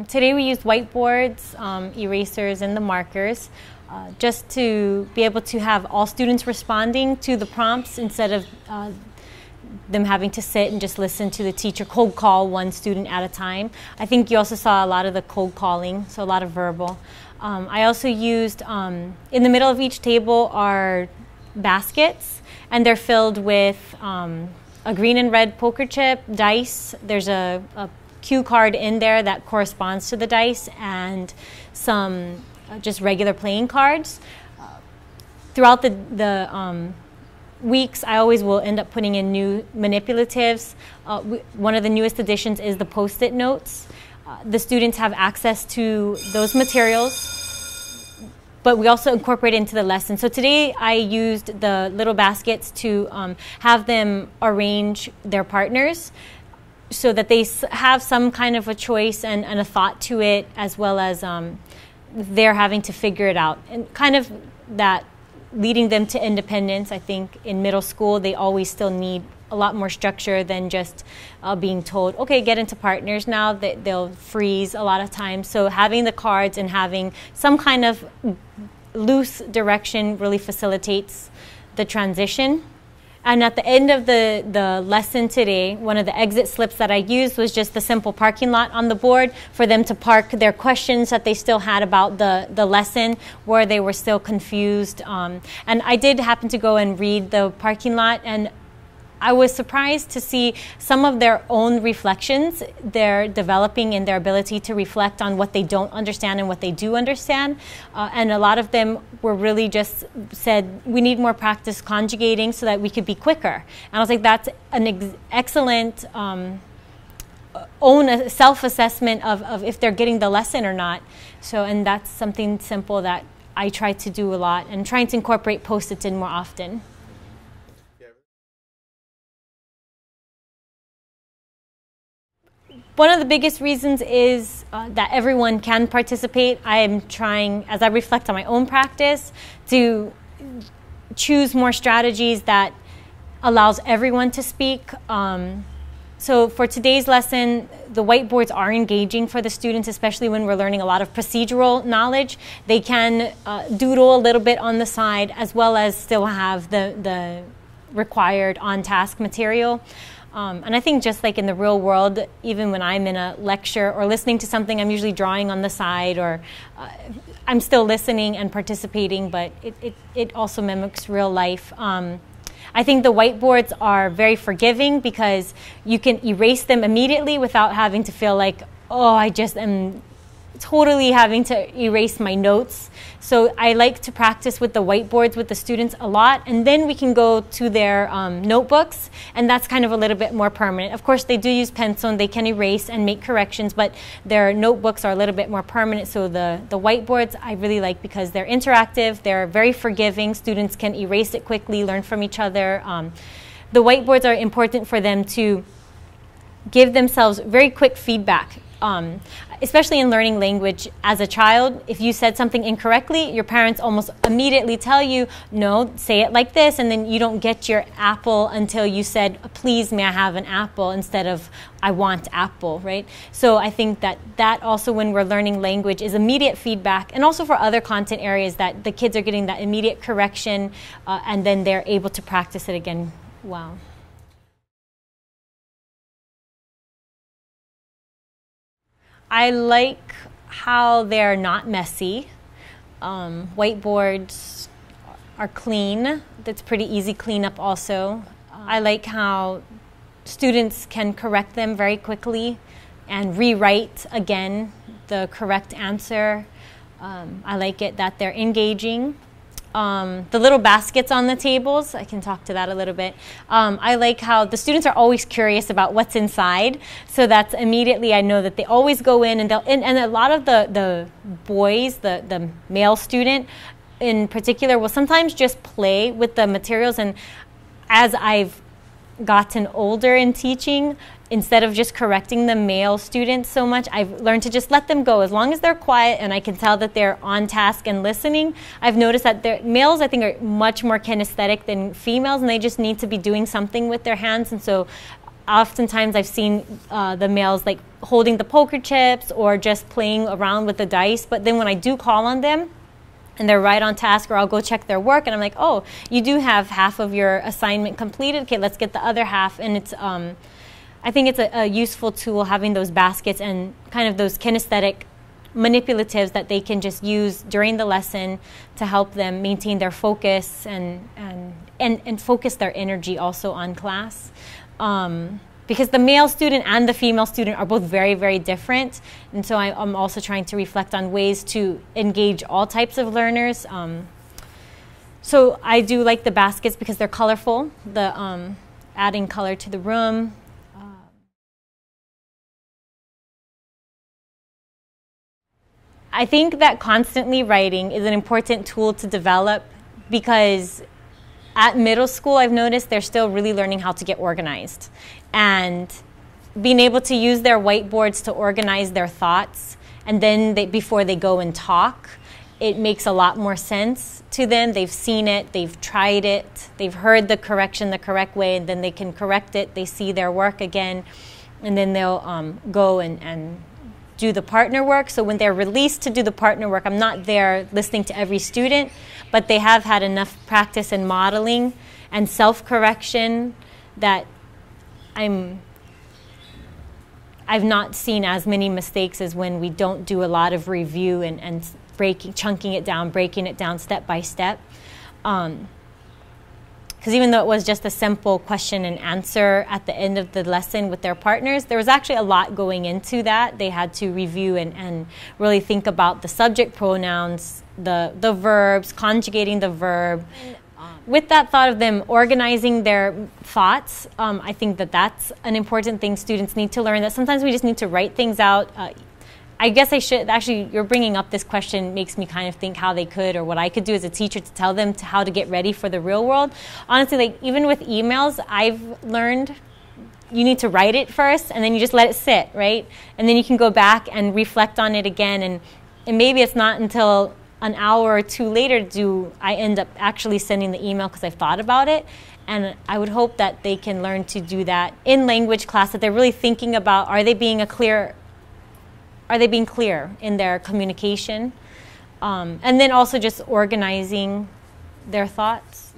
Today we used whiteboards, erasers, and the markers just to be able to have all students responding to the prompts instead of them having to sit and just listen to the teacher cold call one student at a time. I think you also saw a lot of the cold calling, so a lot of verbal. I also used, in the middle of each table are baskets, and they're filled with a green and red poker chip, dice. There's a cue card in there that corresponds to the dice, and some just regular playing cards. Throughout the weeks, I always will end up putting in new manipulatives. One of the newest additions is the Post-it notes. The students have access to those materials, but we also incorporate it into the lesson. So today I used the little baskets to have them arrange their partners so that they have some kind of a choice and a thought to it, as well as they're having to figure it out. And kind of that leading them to independence. I think in middle school they always still need a lot more structure than just being told, okay, get into partners now. They'll freeze a lot of times. So having the cards and having some kind of loose direction really facilitates the transition. And at the end of the lesson today, one of the exit slips that I used was just the simple parking lot on the board for them to park their questions that they still had about the lesson, where they were still confused. And I did happen to go and read the parking lot, and I was surprised to see some of their own reflections. They're developing in their ability to reflect on what they don't understand and what they do understand. And a lot of them were really just said, we need more practice conjugating so that we could be quicker. And I was like, that's an excellent own self-assessment of if they're getting the lesson or not. So, and that's something simple that I try to do a lot, and trying to incorporate Post-its in more often. One of the biggest reasons is that everyone can participate. I am trying, as I reflect on my own practice, to choose more strategies that allows everyone to speak. So for today's lesson, the whiteboards are engaging for the students, especially when we're learning a lot of procedural knowledge. They can doodle a little bit on the side, as well as still have the required on-task material. And I think just like in the real world, even when I'm in a lecture or listening to something, I'm usually drawing on the side, or I'm still listening and participating, but it also mimics real life. I think the whiteboards are very forgiving because you can erase them immediately without having to feel like, oh, I just am totally having to erase my notes. So I like to practice with the whiteboards with the students a lot, and then we can go to their notebooks, and that's kind of a little bit more permanent. Of course, they do use pencil and they can erase and make corrections, but their notebooks are a little bit more permanent. So the whiteboards I really like because they're interactive, they're very forgiving, students can erase it quickly, learn from each other. The whiteboards are important for them to give themselves very quick feedback. Especially in learning language as a child, if you said something incorrectly, your parents almost immediately tell you, no, say it like this, and then you don't get your apple until you said, please, may I have an apple, instead of, I want apple, right? So I think that also, when we're learning language, is immediate feedback, and also for other content areas, that the kids are getting that immediate correction, and then they're able to practice it again. Wow. I like how they're not messy. Whiteboards are clean. That's pretty easy cleanup also. I like how students can correct them very quickly and rewrite again the correct answer. I like it that they're engaging. The little baskets on the tables, I can talk to that a little bit. I like how the students are always curious about what's inside, so that's immediately I know that they always go in, and and a lot of the boys, the male student in particular, will sometimes just play with the materials. And as I've gotten older in teaching, instead of just correcting the male students so much, I've learned to just let them go. As long as they're quiet and I can tell that they're on task and listening, I've noticed that males, I think, are much more kinesthetic than females, and they just need to be doing something with their hands. And so oftentimes I've seen the males like holding the poker chips or just playing around with the dice, but then when I do call on them and they're right on task, or I'll go check their work and I'm like, oh, you do have half of your assignment completed, okay, let's get the other half. And it's I think it's a useful tool, having those baskets and kind of those kinesthetic manipulatives that they can just use during the lesson to help them maintain their focus and focus their energy also on class. Because the male student and the female student are both very, very different. And so I'm also trying to reflect on ways to engage all types of learners. So I do like the baskets because they're colorful, adding color to the room. I think that constantly writing is an important tool to develop, because at middle school I've noticed they're still really learning how to get organized. And being able to use their whiteboards to organize their thoughts, and then before they go and talk, it makes a lot more sense to them. They've seen it, they've tried it, they've heard the correction the correct way, and then they can correct it. They see their work again, and then they'll go and do the partner work. So when they're released to do the partner work, I'm not there listening to every student, but they have had enough practice in modeling and self-correction that I've not seen as many mistakes as when we don't do a lot of review and chunking it down, breaking it down step by step. Because even though it was just a simple question and answer at the end of the lesson with their partners, there was actually a lot going into that. They had to review and really think about the subject pronouns, the verbs, conjugating the verb. With that thought of them organizing their thoughts, I think that that's an important thing students need to learn, that sometimes we just need to write things out. I guess I should, actually, you're bringing up this question makes me kind of think how they could, or what I could do as a teacher to tell them how to get ready for the real world. Honestly, like even with emails, I've learned you need to write it first and then you just let it sit, right? And then you can go back and reflect on it again, and maybe it's not until an hour or two later do I end up actually sending the email because I've thought about it. And I would hope that they can learn to do that in language class, that they're really thinking about, are they being clear in their communication? And then also just organizing their thoughts.